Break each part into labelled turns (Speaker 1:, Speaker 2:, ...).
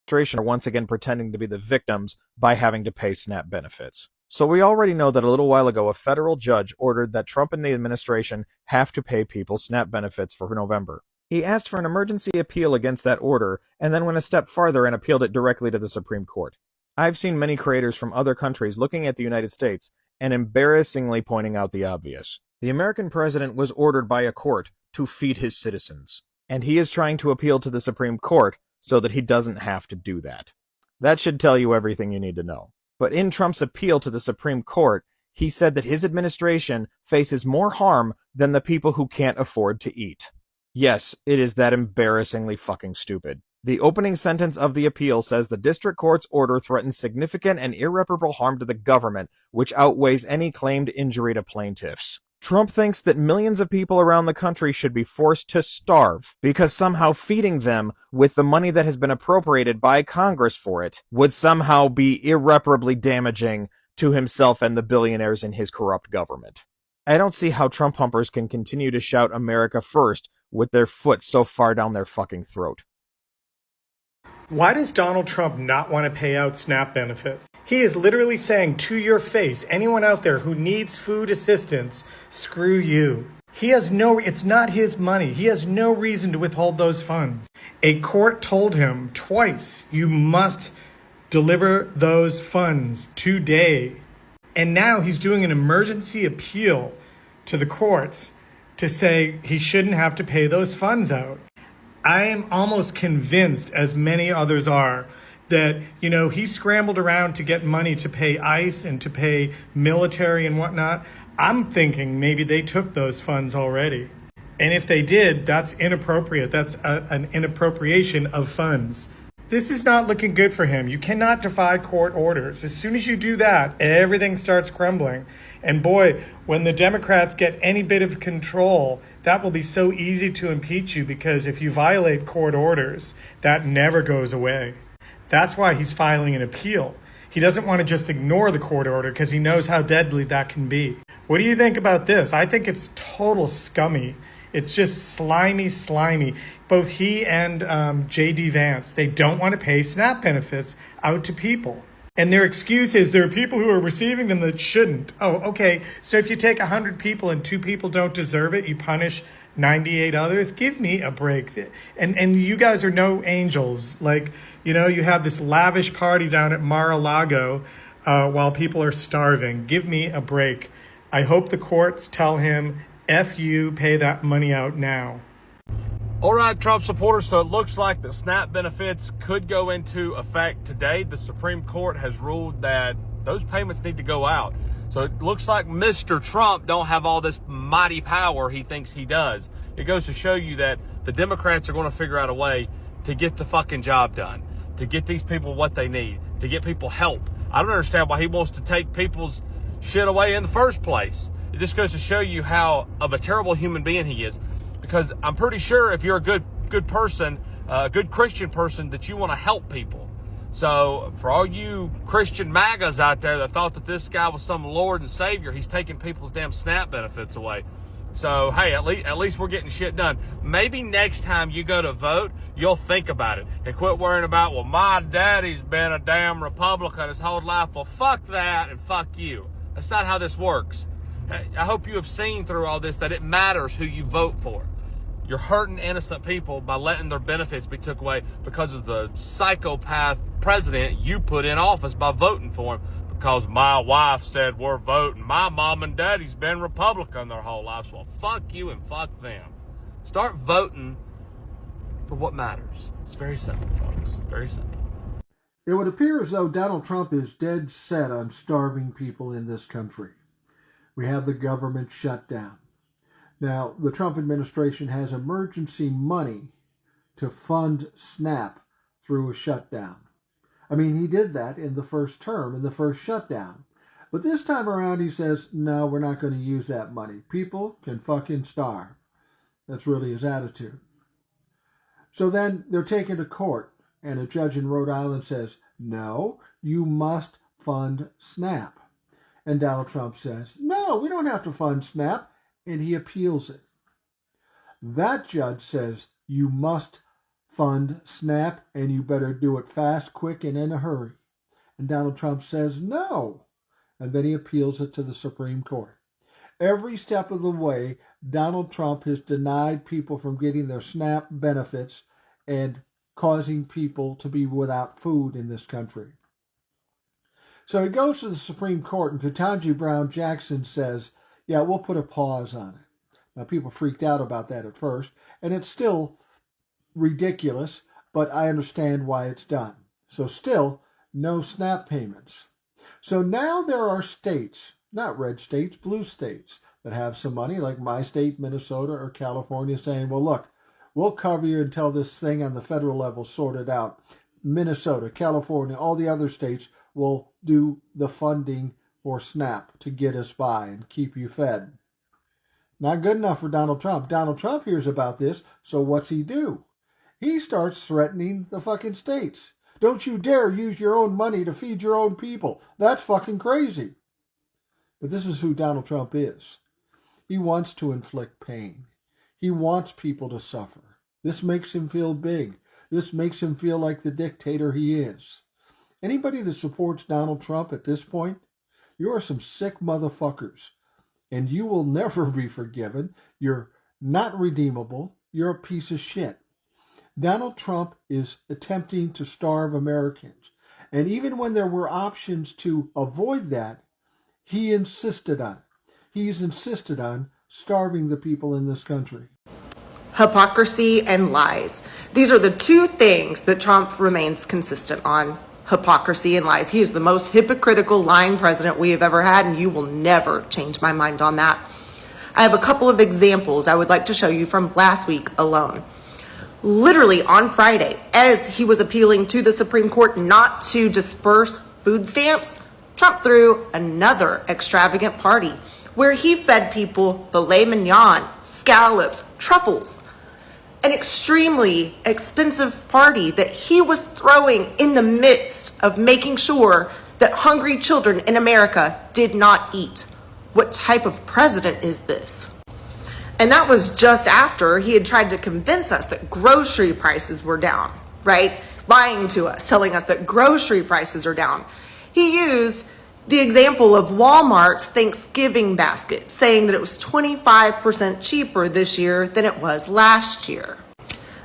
Speaker 1: administration are once again pretending to be the victims by having to pay SNAP benefits. So we already know that a little while ago a federal judge ordered that Trump and the administration have to pay people SNAP benefits for November. He asked for an emergency appeal against that order and then went a step farther and appealed it directly to the Supreme Court. I've seen many creators from other countries looking at the United States and embarrassingly pointing out the obvious. The American president was ordered by a court to feed his citizens, and he is trying to appeal to the Supreme Court so that he doesn't have to do that. That should tell you everything you need to know. But in Trump's appeal to the Supreme Court, he said that his administration faces more harm than the people who can't afford to eat. Yes, it is that embarrassingly fucking stupid. The opening sentence of the appeal says the district court's order threatens significant and irreparable harm to the government, which outweighs any claimed injury to plaintiffs. Trump thinks that millions of people around the country should be forced to starve because somehow feeding them with the money that has been appropriated by Congress for it would somehow be irreparably damaging to himself and the billionaires in his corrupt government. I don't see how Trump humpers can continue to shout America first with their foot so far down their fucking throat.
Speaker 2: Why does Donald Trump not want to pay out SNAP benefits? He is literally saying to your face, anyone out there who needs food assistance, screw you. It's not his money. He has no reason to withhold those funds. A court told him twice, you must deliver those funds today. And now he's doing an emergency appeal to the courts to say he shouldn't have to pay those funds out. I am almost convinced, as many others are, that, he scrambled around to get money to pay ICE and to pay military and whatnot. I'm thinking maybe they took those funds already. And if they did, that's inappropriate. That's an inappropriation of funds. This is not looking good for him. You cannot defy court orders. As soon as you do that, everything starts crumbling. And boy, when the Democrats get any bit of control, that will be so easy to impeach you, because if you violate court orders, that never goes away. That's why he's filing an appeal. He doesn't want to just ignore the court order because he knows how deadly that can be. What do you think about this? I think it's total scummy. It's just slimy. Both he and J.D. Vance, they don't want to pay SNAP benefits out to people. And their excuse is there are people who are receiving them that shouldn't. Oh, okay. So if you take 100 people and 2 people don't deserve it, you punish 98 others? Give me a break. And you guys are no angels. You have this lavish party down at Mar-a-Lago while people are starving. Give me a break. I hope the courts tell him, F you, pay that money out now.
Speaker 3: All right, Trump supporters, so it looks like the SNAP benefits could go into effect today. The Supreme Court has ruled that those payments need to go out. So it looks like Mr. Trump don't have all this mighty power he thinks he does. It goes to show you that the Democrats are going to figure out a way to get the fucking job done, to get these people what they need, to get people help. I don't understand why he wants to take people's shit away in the first place. It just goes to show you how of a terrible human being he is. Because I'm pretty sure if you're a good person, a good Christian person, that you want to help people. So for all you Christian MAGAs out there that thought that this guy was some Lord and Savior, he's taking people's damn SNAP benefits away. So, hey, at least we're getting shit done. Maybe next time you go to vote, you'll think about it and quit worrying about, well, my daddy's been a damn Republican his whole life. Well, fuck that and fuck you. That's not how this works. I hope you have seen through all this that it matters who you vote for. You're hurting innocent people by letting their benefits be took away because of the psychopath president you put in office by voting for him. Because my wife said we're voting. My mom and daddy's been Republican their whole lives. Well, fuck you and fuck them. Start voting for what matters. It's very simple, folks. Very simple.
Speaker 4: It would appear as though Donald Trump is dead set on starving people in this country. We have the government shutdown. Now, the Trump administration has emergency money to fund SNAP through a shutdown. I mean, he did that in the first term, in the first shutdown. But this time around, he says, no, we're not going to use that money. People can fucking starve. That's really his attitude. So then they're taken to court, and a judge in Rhode Island says, no, you must fund SNAP. And Donald Trump says, no, we don't have to fund SNAP. And he appeals it. That judge says, you must fund SNAP, and you better do it fast, quick, and in a hurry. And Donald Trump says no. And then he appeals it to the Supreme Court. Every step of the way, Donald Trump has denied people from getting their SNAP benefits and causing people to be without food in this country. So he goes to the Supreme Court, and Ketanji Brown Jackson says, yeah, we'll put a pause on it. Now, people freaked out about that at first, and it's still ridiculous, but I understand why it's done. So still, no SNAP payments. So now there are states, not red states, blue states, that have some money, like my state, Minnesota, or California, saying, well, look, we'll cover you until this thing on the federal level is sorted out. Minnesota, California, all the other states will do the funding for SNAP to get us by and keep you fed. Not good enough for Donald Trump. Donald Trump hears about this, so what's he do? He starts threatening the fucking states. Don't you dare use your own money to feed your own people. That's fucking crazy. But this is who Donald Trump is. He wants to inflict pain. He wants people to suffer. This makes him feel big. This makes him feel like the dictator he is. Anybody that supports Donald Trump at this point, you are some sick motherfuckers. And you will never be forgiven. You're not redeemable. You're a piece of shit. Donald Trump is attempting to starve Americans. And even when there were options to avoid that, he insisted on it. He's insisted on starving the people in this country.
Speaker 5: Hypocrisy and lies. These are the two things that Trump remains consistent on. Hypocrisy and lies. He is the most hypocritical, lying president we have ever had, and you will never change my mind on that. I have a couple of examples I would like to show you from last week alone. Literally on Friday, as he was appealing to the Supreme Court not to disperse food stamps, Trump threw another extravagant party where he fed people filet mignon, scallops, truffles. An extremely expensive party that he was throwing in the midst of making sure that hungry children in America did not eat. What type of president is this? And that was just after he had tried to convince us that grocery prices were down, right? Lying to us, telling us that grocery prices are down. He used the example of Walmart's Thanksgiving basket, saying that it was 25% cheaper this year than it was last year.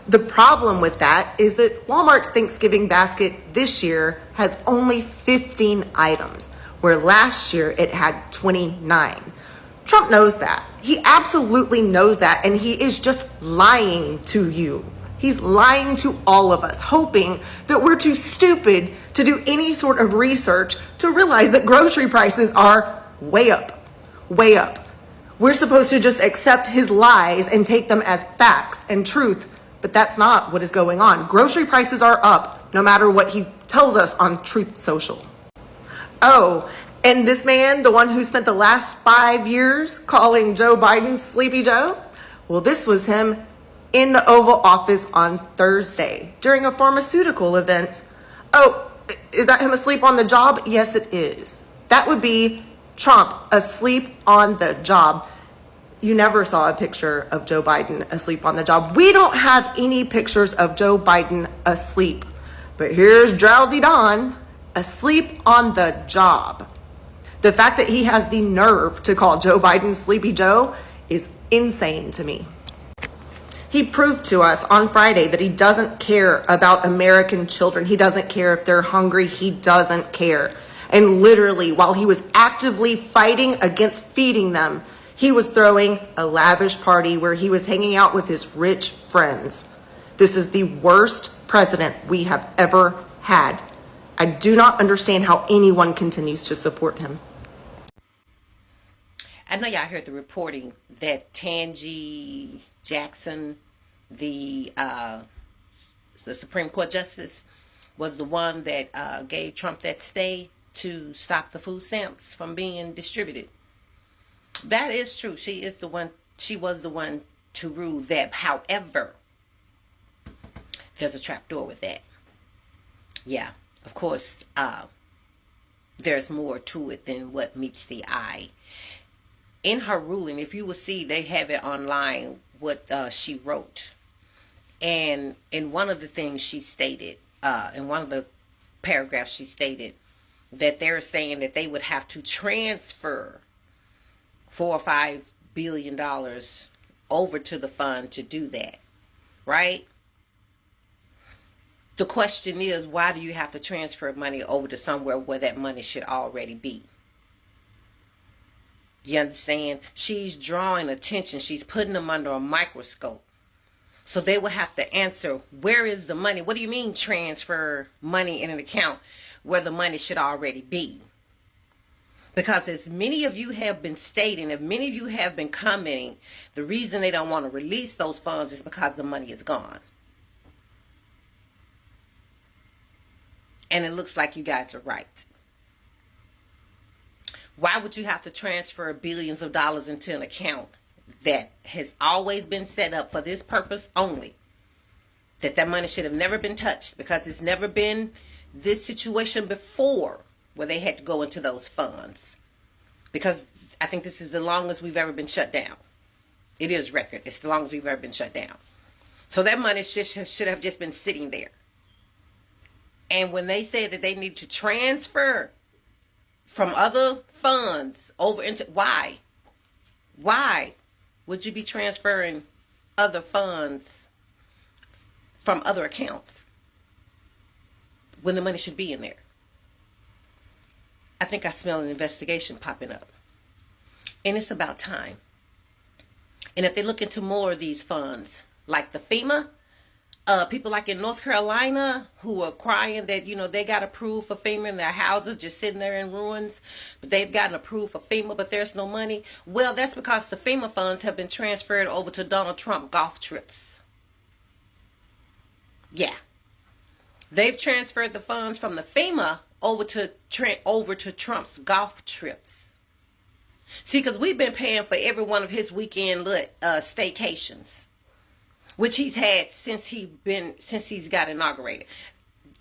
Speaker 5: The problem with that is that Walmart's Thanksgiving basket this year has only 15 items, where last year it had 29. Trump knows that. He absolutely knows that, and he is just lying to you. He's lying to all of us, hoping that we're too stupid to do any sort of research to realize that grocery prices are way up, way up. We're supposed to just accept his lies and take them as facts and truth, but that's not what is going on. Grocery prices are up no matter what he tells us on Truth Social. Oh, and this man, the one who spent the last 5 years calling Joe Biden Sleepy Joe, well, this was him in the Oval Office on Thursday during a pharmaceutical event. Oh, is that him asleep on the job? Yes, it is. That would be Trump asleep on the job. You never saw a picture of Joe Biden asleep on the job. We don't have any pictures of Joe Biden asleep. But here's Drowsy Don asleep on the job. The fact that he has the nerve to call Joe Biden Sleepy Joe is insane to me. He proved to us on Friday that he doesn't care about American children. He doesn't care if they're hungry. He doesn't care. And literally, while he was actively fighting against feeding them, he was throwing a lavish party where he was hanging out with his rich friends. This is the worst president we have ever had. I do not understand how anyone continues to support him.
Speaker 6: I know y'all heard the reporting that Tangi Jackson, the Supreme Court justice, was the one that gave Trump that stay to stop the food stamps from being distributed. That is true. She was the one to rule that. However, there's a trapdoor with that. Yeah, of course, there's more to it than what meets the eye. In her ruling, if you will see, they have it online, what she wrote. And in one of the things she stated, in one of the paragraphs, she stated that they're saying that they would have to transfer $4 or $5 billion over to the fund to do that, right? The question is, why do you have to transfer money over to somewhere where that money should already be? You understand? She's drawing attention. She's putting them under a microscope. So they will have to answer, where is the money? What do you mean transfer money in an account where the money should already be? Because as many of you have been stating, if many of you have been commenting, the reason they don't want to release those funds is because the money is gone. And it looks like you guys are right. Why would you have to transfer billions of dollars into an account that has always been set up for this purpose only? That money should have never been touched, because it's never been this situation before where they had to go into those funds. Because I think this is the longest we've ever been shut down. It is record. It's the longest we've ever been shut down. So that money should have just been sitting there. And when they said that they need to transfer from other funds over into, why would you be transferring other funds from other accounts when the money should be in there? I think I smell an investigation popping up, and it's about time. And if they look into more of these funds, like the FEMA, people like in North Carolina who are crying that, they got approved for FEMA and their houses just sitting there in ruins, but they've gotten approved for FEMA, but there's no money. Well, that's because the FEMA funds have been transferred over to Donald Trump golf trips. Yeah. They've transferred the funds from the FEMA over to Trump's golf trips. See, because we've been paying for every one of his weekend staycations, which he's had since he's got inaugurated.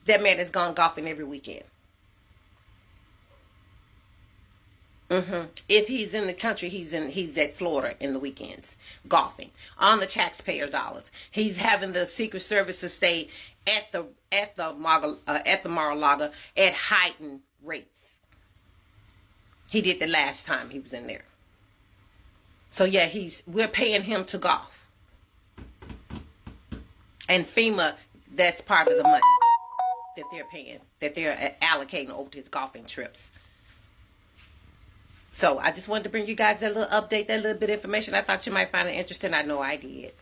Speaker 6: That man has gone golfing every weekend. If he's in the country, he's at Florida in the weekends, golfing on the taxpayer dollars. He's having the Secret Service to stay at the Mar-a-Lago at heightened rates. He did the last time he was in there. So yeah, we're paying him to golf. And FEMA, that's part of the money that they're paying, that they're allocating over to his golfing trips. So I just wanted to bring you guys that little update, that little bit of information. I thought you might find it interesting. I know I did.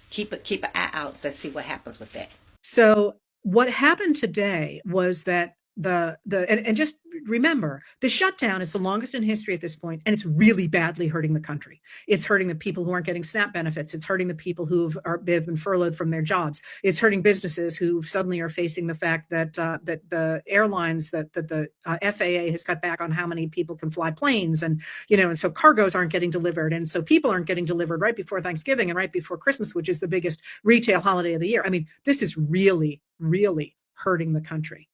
Speaker 6: Keep an eye out. Let's see what happens with that.
Speaker 7: So what happened today was that and just remember, the shutdown is the longest in history at this point, and it's really badly hurting the country. It's hurting the people who aren't getting SNAP benefits. It's hurting the people who have been furloughed from their jobs. It's hurting businesses who suddenly are facing the fact that the airlines, that the FAA has cut back on how many people can fly planes, and and so cargoes aren't getting delivered, and so people aren't getting delivered right before Thanksgiving and right before Christmas, which is the biggest retail holiday of the year. I mean, this is really, really hurting the country.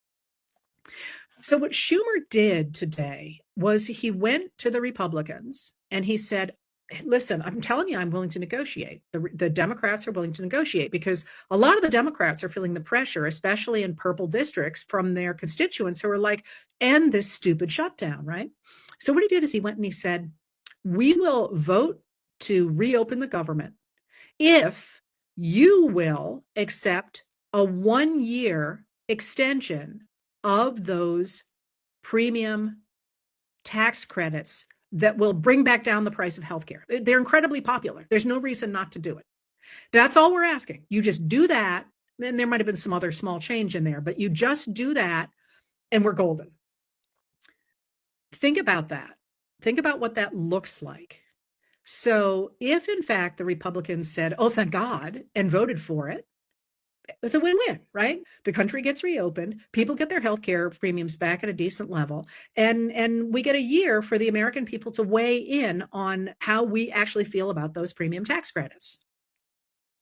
Speaker 7: So what Schumer did today was he went to the Republicans and he said, listen, I'm telling you, I'm willing to negotiate. The Democrats are willing to negotiate, because a lot of the Democrats are feeling the pressure, especially in purple districts, from their constituents who are like, end this stupid shutdown, right? So what he did is he went and he said, we will vote to reopen the government if you will accept a 1-year extension of those premium tax credits that will bring back down the price of healthcare. They're incredibly popular. There's no reason not to do it. That's all we're asking. You just do that. And there might have been some other small change in there, but you just do that and we're golden. Think about that. Think about what that looks like. So if in fact the Republicans said, oh, thank God, and voted for it, it's a win-win, right? The country gets reopened, people get their healthcare premiums back at a decent level, and we get a year for the American people to weigh in on how we actually feel about those premium tax credits.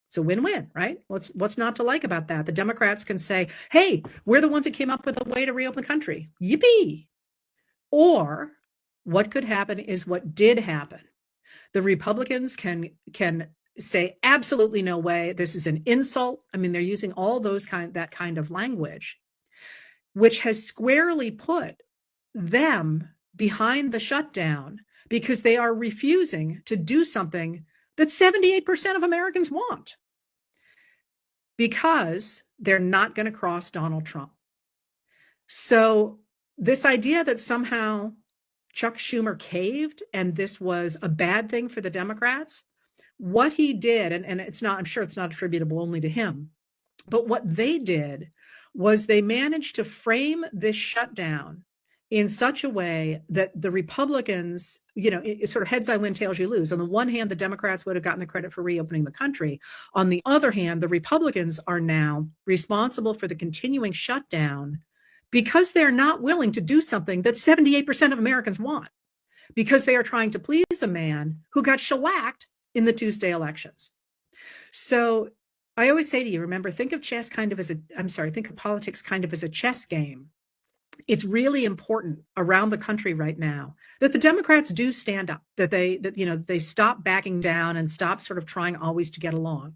Speaker 7: It's a win-win, right? What's not to like about that? The Democrats can say, hey, we're the ones that came up with a way to reopen the country. Yippee! Or what could happen is what did happen. The Republicans can say absolutely no way. This is an insult. I mean, they're using all that kind of language, which has squarely put them behind the shutdown because they are refusing to do something that 78% of Americans want, because they're not going to cross Donald Trump. So this idea that somehow Chuck Schumer caved and this was a bad thing for the Democrats, what he did, and it's not, I'm sure it's not attributable only to him, but what they did was they managed to frame this shutdown in such a way that the Republicans, it's sort of heads I win, tails you lose. On the one hand, the Democrats would have gotten the credit for reopening the country. On the other hand, the Republicans are now responsible for the continuing shutdown because they're not willing to do something that 78% of Americans want, because they are trying to please a man who got shellacked in the Tuesday elections. So I always say to you, remember, think of politics kind of as a chess game. It's really important around the country right now that the Democrats do stand up, that they stop backing down and stop sort of trying always to get along.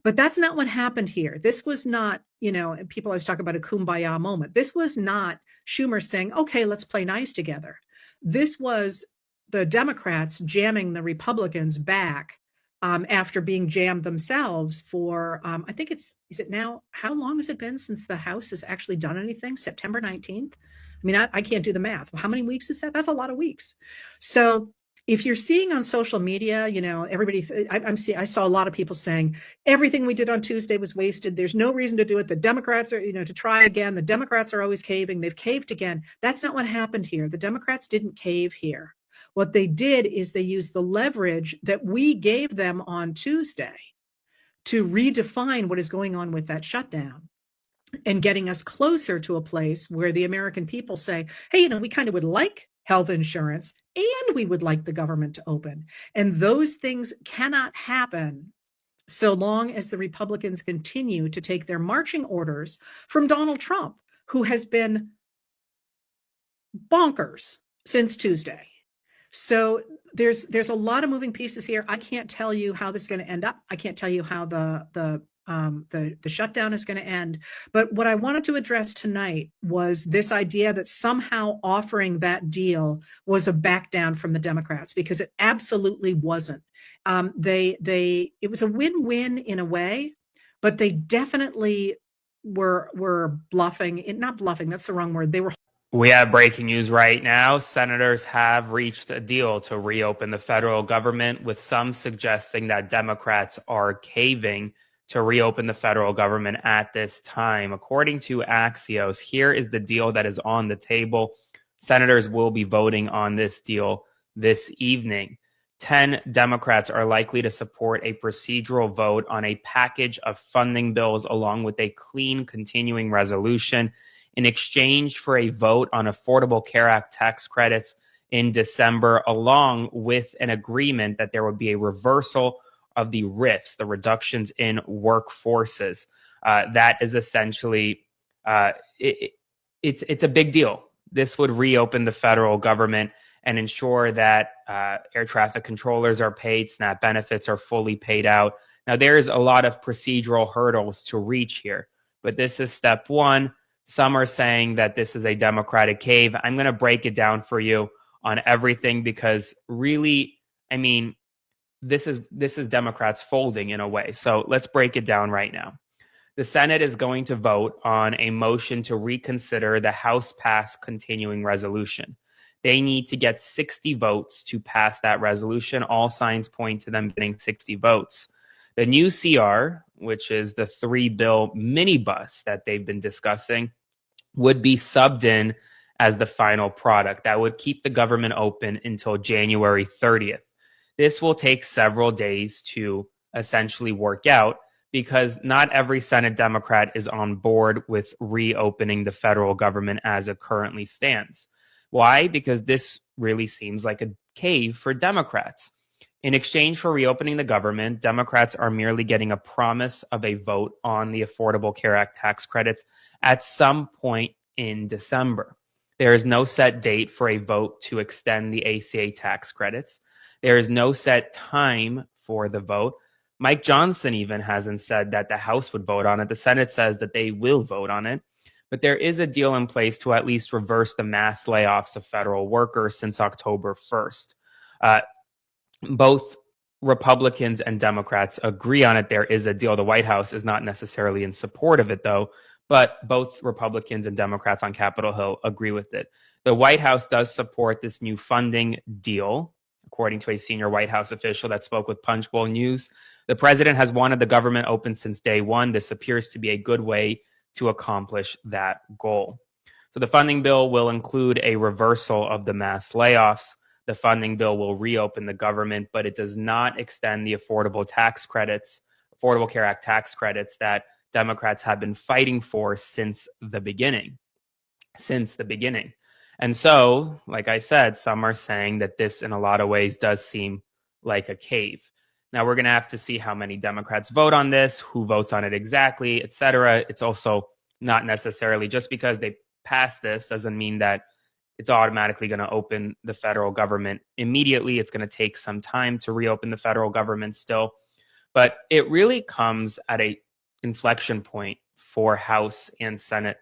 Speaker 7: But that's not what happened here. This was not, people always talk about a kumbaya moment. This was not Schumer saying, okay, let's play nice together. This was the Democrats jamming the Republicans back after being jammed themselves for, I think is it now, how long has it been since the House has actually done anything? September 19th? I mean, I can't do the math. How many weeks is that? That's a lot of weeks. So if you're seeing on social media, everybody, I saw a lot of people saying everything we did on Tuesday was wasted. There's no reason to do it. The Democrats are, to try again. The Democrats are always caving. They've caved again. That's not what happened here. The Democrats didn't cave here. What they did is they used the leverage that we gave them on Tuesday to redefine what is going on with that shutdown and getting us closer to a place where the American people say, hey, we kind of would like health insurance and we would like the government to open. And those things cannot happen so long as the Republicans continue to take their marching orders from Donald Trump, who has been bonkers since Tuesday. So there's a lot of moving pieces here. I can't tell you how this is going to end up. I can't tell you how the shutdown is going to end. But what I wanted to address tonight was this idea that somehow offering that deal was a back down from the Democrats, because it absolutely wasn't. It was a win-win in a way, but they definitely were bluffing. Not bluffing, that's the wrong word. They were.
Speaker 8: We have breaking news right now. Senators have reached a deal to reopen the federal government, with some suggesting that Democrats are caving to reopen the federal government at this time. According to Axios, here is the deal that is on the table. Senators will be voting on this deal this evening. 10 Democrats are likely to support a procedural vote on a package of funding bills along with a clean continuing resolution in exchange for a vote on Affordable Care Act tax credits in December, along with an agreement that there would be a reversal of the RIFs, the reductions in workforces. That is essentially, it's a big deal. This would reopen the federal government and ensure that air traffic controllers are paid, SNAP benefits are fully paid out. Now, there's a lot of procedural hurdles to reach here, but this is step one. Some are saying that this is a Democratic cave. I'm going to break it down for you on everything, because really, I mean, this is Democrats folding in a way. So let's break it down right now. The Senate is going to vote on a motion to reconsider the House-passed continuing resolution. They need to get 60 votes to pass that resolution. All signs point to them getting 60 votes. The new CR, which is the 3-bill minibus that they've been discussing, would be subbed in as the final product. That would keep the government open until January 30th. This will take several days to essentially work out, because not every Senate Democrat is on board with reopening the federal government as it currently stands. Why? Because this really seems like a cave for Democrats. In exchange for reopening the government, Democrats are merely getting a promise of a vote on the Affordable Care Act tax credits at some point in December. There is no set date for a vote to extend the ACA tax credits. There is no set time for the vote, Mike Johnson even hasn't said that the House would vote on it. The Senate says that they will vote on it. But there is a deal in place to at least reverse the mass layoffs of federal workers since October 1st. Both Republicans and Democrats agree on it. There is a deal. The White House is not necessarily in support of it, though, but both Republicans and Democrats on Capitol Hill agree with it. The White House does support this new funding deal, according to a senior White House official that spoke with Punchbowl News. The president has wanted the government open since day one. This appears to be a good way to accomplish that goal. So the funding bill will include a reversal of the mass layoffs. The funding bill will reopen the government, but it does not extend the Affordable Care Act tax credits that Democrats have been fighting for since the beginning. And so, like I said, some are saying that this in a lot of ways does seem like a cave. Now, we're going to have to see how many Democrats vote on this, who votes on it exactly, et cetera. It's also not necessarily just because they pass this doesn't mean that it's automatically going to open the federal government immediately. It's going to take some time to reopen the federal government still. But it really comes at a inflection point for House and Senate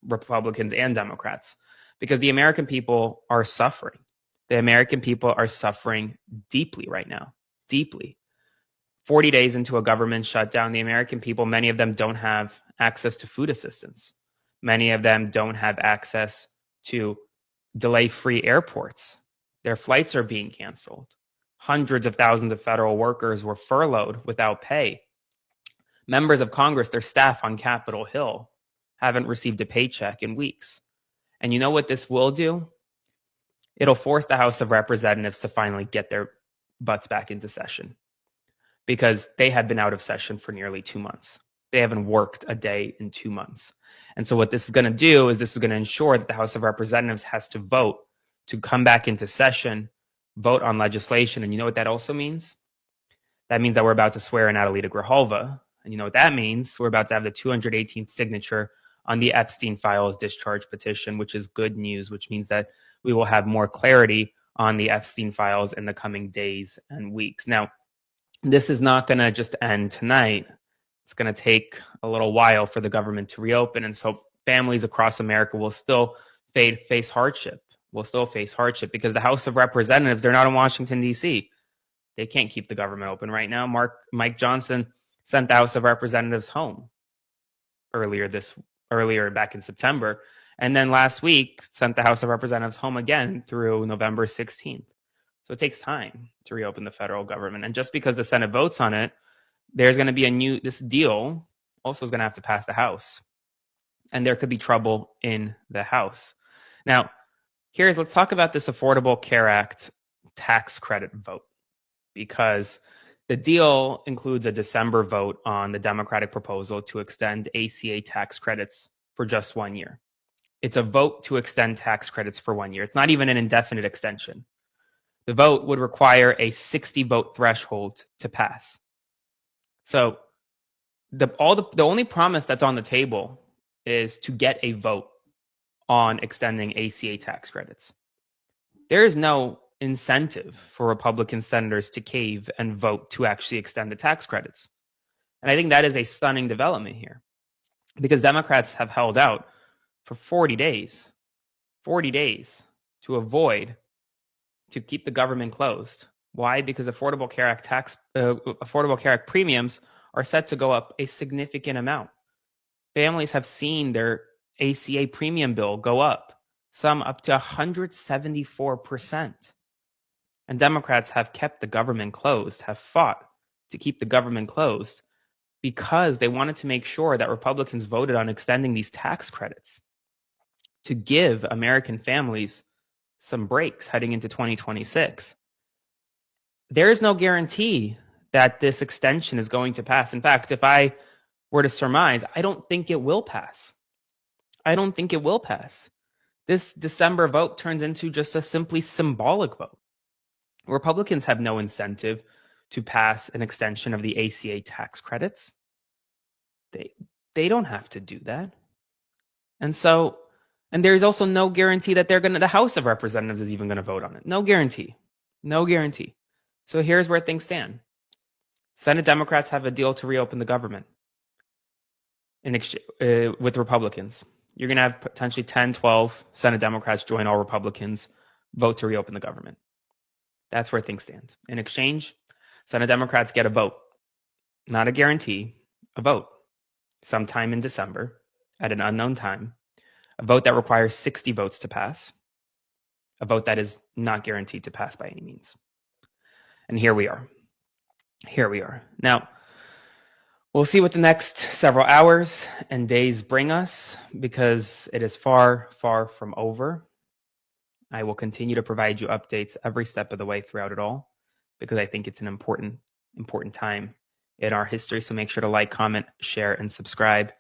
Speaker 8: Republicans and Democrats, because the American people are suffering. The American people are suffering deeply right now, deeply. 40 days into a government shutdown, the American people, many of them don't have access to food assistance. Many of them don't have access to delay-free airports. Their flights are being canceled. Hundreds of thousands of federal workers were furloughed without pay. Members of Congress, their staff on Capitol Hill, haven't received a paycheck in weeks. And you know what this will do? It'll force the House of Representatives to finally get their butts back into session, because they have been out of session for nearly 2 months. They haven't worked a day in 2 months. And so what this is going to do is this is going to ensure that the House of Representatives has to vote to come back into session, vote on legislation. And you know what that also means? That means that we're about to swear in Adelita Grijalva. And you know what that means? We're about to have the 218th signature on the Epstein Files discharge petition, which is good news, which means that we will have more clarity on the Epstein Files in the coming days and weeks. Now, this is not going to just end tonight. It's going to take a little while for the government to reopen. And so families across America will still face hardship. Will still face hardship because the House of Representatives, they're not in Washington, D.C. They can't keep the government open right now. Mike Johnson sent the House of Representatives home earlier back in September. And then last week sent the House of Representatives home again through November 16th. So it takes time to reopen the federal government. And just because the Senate votes on it, there's going to be this deal also is going to have to pass the House. And there could be trouble in the House. Now, let's talk about this Affordable Care Act tax credit vote, because the deal includes a December vote on the Democratic proposal to extend ACA tax credits for just 1 year. It's a vote to extend tax credits for 1 year. It's not even an indefinite extension. The vote would require a 60-vote threshold to pass. So the only promise that's on the table is to get a vote on extending ACA tax credits. There is no incentive for Republican senators to cave and vote to actually extend the tax credits. And I think that is a stunning development here, because Democrats have held out for 40 days to keep the government closed. Why? Because Affordable Care Act premiums are set to go up a significant amount. Families have seen their ACA premium bill go up, some up to 174%. And Democrats have kept the government closed, have fought to keep the government closed, because they wanted to make sure that Republicans voted on extending these tax credits to give American families some breaks heading into 2026. There is no guarantee that this extension is going to pass. In fact, if I were to surmise, I don't think it will pass. This December vote turns into just a simply symbolic vote. Republicans have no incentive to pass an extension of the ACA tax credits. They don't have to do that. And there's also no guarantee that the House of Representatives is even going to vote on it. No guarantee. So here's where things stand. Senate Democrats have a deal to reopen the government with Republicans. You're going to have potentially 10, 12 Senate Democrats join all Republicans, vote to reopen the government. That's where things stand. In exchange, Senate Democrats get a vote, not a guarantee, a vote, sometime in December at an unknown time, a vote that requires 60 votes to pass, a vote that is not guaranteed to pass by any means. And here we are. Here we are. Now, we'll see what the next several hours and days bring us, because it is far, far from over. I will continue to provide you updates every step of the way throughout it all, because I think it's an important time in our history. So make sure to like, comment, share, and subscribe.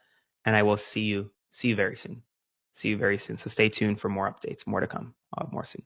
Speaker 8: And I will see you very soon. See you very soon. So stay tuned for more updates, more to come, more soon.